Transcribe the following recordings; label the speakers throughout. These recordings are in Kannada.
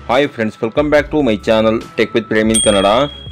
Speaker 1: Hi friends, welcome back to my channel tech with Prem in Kannada.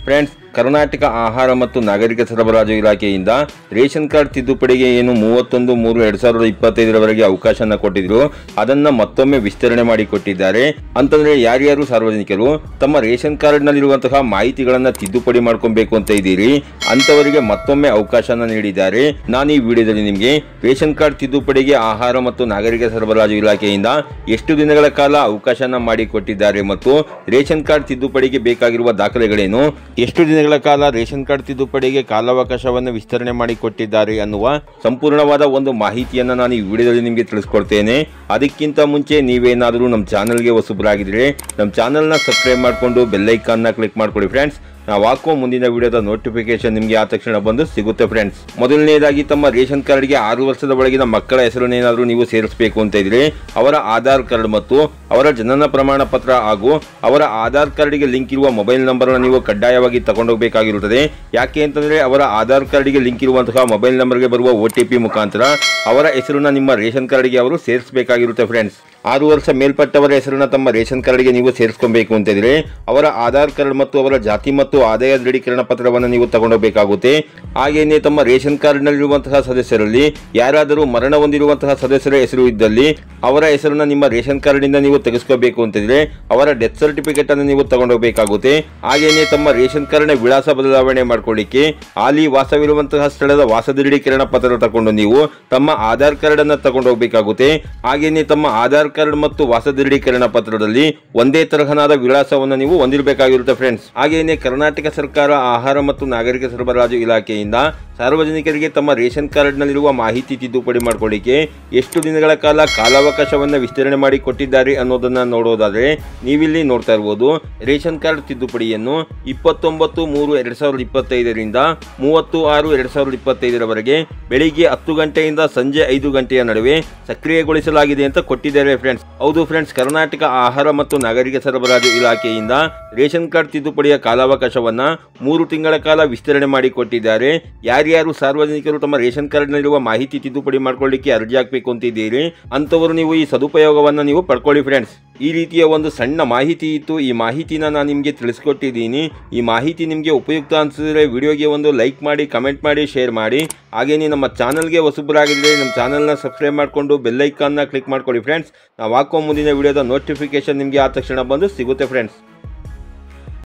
Speaker 1: Friends, Karnataka ಆಹಾರ ಮತ್ತು ನಾಗರಿಕ ಸರಬರಾಜು ಇಲಾಖೆಯಿಂದ ರೇಷನ್ ಕಾರ್ಡ್ ತಿದ್ದುಪಡಿಗೆ ಏನು 31/3/2025 ಅವಕಾಶನ ಕೊಟ್ಟಿದ್ರು, ಅದನ್ನ ಮತ್ತೊಮ್ಮೆ ವಿಸ್ತರಣೆ ಮಾಡಿ ಕೊಟ್ಟಿದ್ದಾರೆ. ಅಂತಂದ್ರೆ ಯಾರ್ಯಾರು ಸಾರ್ವಜನಿಕರು ತಮ್ಮ ರೇಷನ್ ಕಾರ್ಡ್ ನಲ್ಲಿರುವಂತಹ ಮಾಹಿತಿಗಳನ್ನ ತಿದ್ದುಪಡಿ ಮಾಡ್ಕೊಬೇಕು ಅಂತ ಇದ್ದೀರಿ, ಅಂತವರಿಗೆ ಮತ್ತೊಮ್ಮೆ ಅವಕಾಶನ ನೀಡಿದ್ದಾರೆ. ನಾನು ಈ ವಿಡಿಯೋದಲ್ಲಿ ನಿಮಗೆ ರೇಷನ್ ಕಾರ್ಡ್ ತಿದ್ದುಪಡಿಗೆ ಆಹಾರ ಮತ್ತು ನಾಗರಿಕ ಸರಬರಾಜು ಇಲಾಖೆಯಿಂದ ಎಷ್ಟು ದಿನಗಳ ಕಾಲ ಅವಕಾಶನ ಮಾಡಿ ಕೊಟ್ಟಿದ್ದಾರೆ ಮತ್ತು ರೇಷನ್ ಕಾರ್ಡ್ ತಿದ್ದುಪಡಿಗೆ ಬೇಕಾಗಿರುವ ದಾಖಲೆಗಳೇನು, ಎಷ್ಟು ದಿನಗಳ ಕಾಲ ರೇಷನ್ ಕಾರ್ಡ್ ತಿದ್ದುಪಡಿಗೆ ಕಾಲಾವಕಾಶವನ್ನು ವಿಸ್ತರಣೆ ಮಾಡಿ ಕೊಟ್ಟಿದ್ದಾರೆ ಅನ್ನುವ ಸಂಪೂರ್ಣವಾದ ಒಂದು ಮಾಹಿತಿಯನ್ನು ನಾನು ಈ ವಿಡಿಯೋದಲ್ಲಿ ನಿಮಗೆ ತಿಳಿಸ್ಕೊಡ್ತೇನೆ. ಅದಕ್ಕಿಂತ ಮುಂಚೆ ನೀವೇನಾದರೂ ನಮ್ಮ ಚಾನಲ್ಗೆ ಹೊಸಬರಾಗಿದ್ರೆ ನಮ್ಮ ಚಾನಲ್ನ ಸಬ್ಸ್ಕ್ರೈಬ್ ಮಾಡಿಕೊಂಡು ಬೆಲ್ ಐಕಾನ್ನ ಕ್ಲಿಕ್ ಮಾಡ್ಕೊಳ್ಳಿ ಫ್ರೆಂಡ್ಸ್. ನಾವು ಹಾಕುವ ಮುಂದಿನ ವಿಡಿಯೋದ ನೋಟಿಫಿಕೇಶನ್ ನಿಮಗೆ ಆ ತಕ್ಷಣ ಬಂದು ಸಿಗುತ್ತೆ ಫ್ರೆಂಡ್ಸ್. ಮೊದಲನೇದಾಗಿ ತಮ್ಮ ರೇಷನ್ ಕಾರ್ಡ್ಗೆ 6 ವರ್ಷದ ಒಳಗಿನ ಮಕ್ಕಳ ಹೆಸರನ್ನೇನಾದರೂ ನೀವು ಸೇರಿಸಬೇಕು ಅಂತ ಇದ್ರೆ ಅವರ ಆಧಾರ್ ಕಾರ್ಡ್ ಮತ್ತು ಅವರ ಜನನ ಪ್ರಮಾಣ ಪತ್ರ ಹಾಗೂ ಅವರ ಆಧಾರ್ ಕಾರ್ಡ್ಗೆ ಲಿಂಕ್ ಇರುವ ಮೊಬೈಲ್ ನಂಬರ್ನ ನೀವು ಕಡ್ಡಾಯವಾಗಿ ತಗೊಂಡೋಗಬೇಕಾಗಿರುತ್ತದೆ. ಯಾಕೆ ಅಂತಂದ್ರೆ ಅವರ ಆಧಾರ್ ಕಾರ್ಡ್ಗೆ ಲಿಂಕ್ ಇರುವಂತಹ ಮೊಬೈಲ್ ನಂಬರ್ಗೆ ಬರುವ OTP ಮುಖಾಂತರ ಅವರ ಹೆಸರನ್ನ ನಿಮ್ಮ ರೇಷನ್ ಕಾರ್ಡ್ಗೆ ಅವರು ಸೇರಿಸಬೇಕಾಗಿರುತ್ತೆ ಫ್ರೆಂಡ್ಸ್. 6 ವರ್ಷ ಮೇಲ್ಪಟ್ಟವರ ಹೆಸರನ್ನ ತಮ್ಮ ರೇಷನ್ ಕಾರ್ಡ್ಗೆ ನೀವು ಸೇರಿಸ್ಕೊಬೇಕು ಅಂತಿದ್ರೆ ಅವರ ಆಧಾರ್ ಕಾರ್ಡ್ ಮತ್ತು ಅವರ ಜಾತಿ ಮತ್ತು ಆದಾಯ ದೃಢೀಕರಣ ಪತ್ರವನ್ನು ನೀವು ತಗೊಂಡೋಗಬೇಕಾಗುತ್ತೆ. ಹಾಗೆಯೇ ತಮ್ಮ ರೇಷನ್ ಕಾರ್ಡ್ನಲ್ಲಿರುವಂತಹ ಸದಸ್ಯರಲ್ಲಿ ಯಾರಾದರೂ ಮರಣ ಹೊಂದಿರುವಂತಹ ಸದಸ್ಯರ ಹೆಸರು ಇದ್ದಲ್ಲಿ ಅವರ ಹೆಸರನ್ನ ನಿಮ್ಮ ರೇಷನ್ ಕಾರ್ಡ್ನಿಂದ ನೀವು ತೆಗೆಸ್ಕೋಬೇಕು ಅಂತಿದ್ರೆ ಅವರ ಡೆತ್ ಸರ್ಟಿಫಿಕೇಟ್ ಅನ್ನು ನೀವು ತಗೊಂಡೋಗಬೇಕಾಗುತ್ತೆ. ಹಾಗೆಯೇ ತಮ್ಮ ರೇಷನ್ ಕಾರ್ಡ್ನ ವಿಳಾಸ ಬದಲಾವಣೆ ಮಾಡ್ಕೊಳ್ಳಿಕ್ಕೆ ಅಲ್ಲಿ ವಾಸವಿರುವಂತಹ ಸ್ಥಳದ ವಾಸ ದೃಢೀಕರಣ ಪತ್ರ ತಗೊಂಡು ನೀವು ತಮ್ಮ ಆಧಾರ್ ಕಾರ್ಡ್ ಅನ್ನು ತಗೊಂಡೋಗಬೇಕಾಗುತ್ತೆ. ಹಾಗೆಯೇ ತಮ್ಮ ಆಧಾರ್ ಕಾರ್ಡ್ ಮತ್ತು ವಾಸ ದೃಢೀಕರಣ ಪತ್ರದಲ್ಲಿ ಒಂದೇ ತರಹನಾದ ವಿಳಾಸವನ್ನು ನೀವು ಹೊಂದಿರಬೇಕಾಗಿರುತ್ತೆ ಫ್ರೆಂಡ್ಸ್. ಹಾಗೆಯೇ ಕರ್ನಾಟಕ ಸರ್ಕಾರ ಆಹಾರ ಮತ್ತು ನಾಗರಿಕ ಸರಬರಾಜು ಇಲಾಖೆಯಿಂದ ಸಾರ್ವಜನಿಕರಿಗೆ ತಮ್ಮ ರೇಷನ್ ಕಾರ್ಡ್ನಲ್ಲಿರುವ ಮಾಹಿತಿ ತಿದ್ದುಪಡಿ ಮಾಡಿಕೊಳ್ಳಿಕ್ಕೆ ಎಷ್ಟು ದಿನಗಳ ಕಾಲ ಕಾಲಾವಕಾಶವನ್ನು ವಿಸ್ತರಣೆ ಮಾಡಿ ಕೊಟ್ಟಿದ್ದಾರೆ ಅನ್ನೋದನ್ನ ನೋಡೋದಾದ್ರೆ ನೀವಿಲ್ಲಿ ನೋಡ್ತಾ ಇರ್ಬೋದು. ರೇಷನ್ ಕಾರ್ಡ್ ತಿದ್ದುಪಡಿಯನ್ನು 29/3/2025 30/6/2025 ಬೆಳಿಗ್ಗೆ 10 ಗಂಟೆಯಿಂದ ಸಂಜೆ 5 ಗಂಟೆಯ ನಡುವೆ ಸಕ್ರಿಯಗೊಳಿಸಲಾಗಿದೆ ಅಂತ ಕೊಟ್ಟಿದ್ದಾರೆ ಫ್ರೆಂಡ್ಸ್. ಹೌದು ಫ್ರೆಂಡ್ಸ್, ಕರ್ನಾಟಕ ಆಹಾರ ಮತ್ತು ನಾಗರಿಕ ಸರಬರಾಜು ಇಲಾಖೆಯಿಂದ ರೇಷನ್ ಕಾರ್ಡ್ ತಿದ್ದುಪಡಿಯ ಕಾಲಾವಕಾಶವನ್ನ 3 ತಿಂಗಳ ಕಾಲ ವಿಸ್ತರಣೆ ಮಾಡಿ ಕೊಟ್ಟಿದ್ದಾರೆ. ಯಾರ್ಯಾರು ಸಾರ್ವಜನಿಕರು ತಮ್ಮ ರೇಷನ್ ಕಾರ್ಡ್ನಲ್ಲಿರುವ ಮಾಹಿತಿ ತಿದ್ದುಪಡಿ ಮಾಡ್ಕೊಳ್ಳಿಕ್ಕೆ ಅರ್ಜಿ ಹಾಕಬೇಕು ಅಂತಿದ್ದೀರಿ ಅಂತವರು ನೀವು ಈ ಸದುಪಯೋಗವನ್ನು ನೀವು ಪಡ್ಕೊಳ್ಳಿ ಫ್ರೆಂಡ್ಸ್. ಈ ರೀತಿಯ ಒಂದು ಸಣ್ಣ ಮಾಹಿತಿ ಇತ್ತು, ಈ ಮಾಹಿತಿನ ನಾನು ನಿಮಗೆ ತಿಳಿಸ್ಕೊಟ್ಟಿದ್ದೀನಿ. ಈ ಮಾಹಿತಿ ನಿಮಗೆ ಉಪಯುಕ್ತ ಅನಿಸಿದ್ರೆ ವಿಡಿಯೋಗೆ ಒಂದು ಲೈಕ್ ಮಾಡಿ, ಕಮೆಂಟ್ ಮಾಡಿ, ಶೇರ್ ಮಾಡಿ. ಹಾಗೆಯೇ ನಮ್ಮ ಚಾನಲ್ಗೆ ಹೊಸಬರಾಗಿದ್ದರೆ ನಮ್ಮ ಚಾನಲ್ನ ಸಬ್ಸ್ಕ್ರೈಬ್ ಮಾಡಿಕೊಂಡು ಬೆಲ್ ಐಕಾನ್ನ ಕ್ಲಿಕ್ ಮಾಡ್ಕೊಳ್ಳಿ ಫ್ರೆಂಡ್ಸ್. ನಾವು ಹಾಕೋ ಮುಂದಿನ ವಿಡಿಯೋದ ನೋಟಿಫಿಕೇಶನ್ ನಿಮಗೆ ಆ ತಕ್ಷಣ ಬಂದು ಸಿಗುತ್ತೆ ಫ್ರೆಂಡ್ಸ್.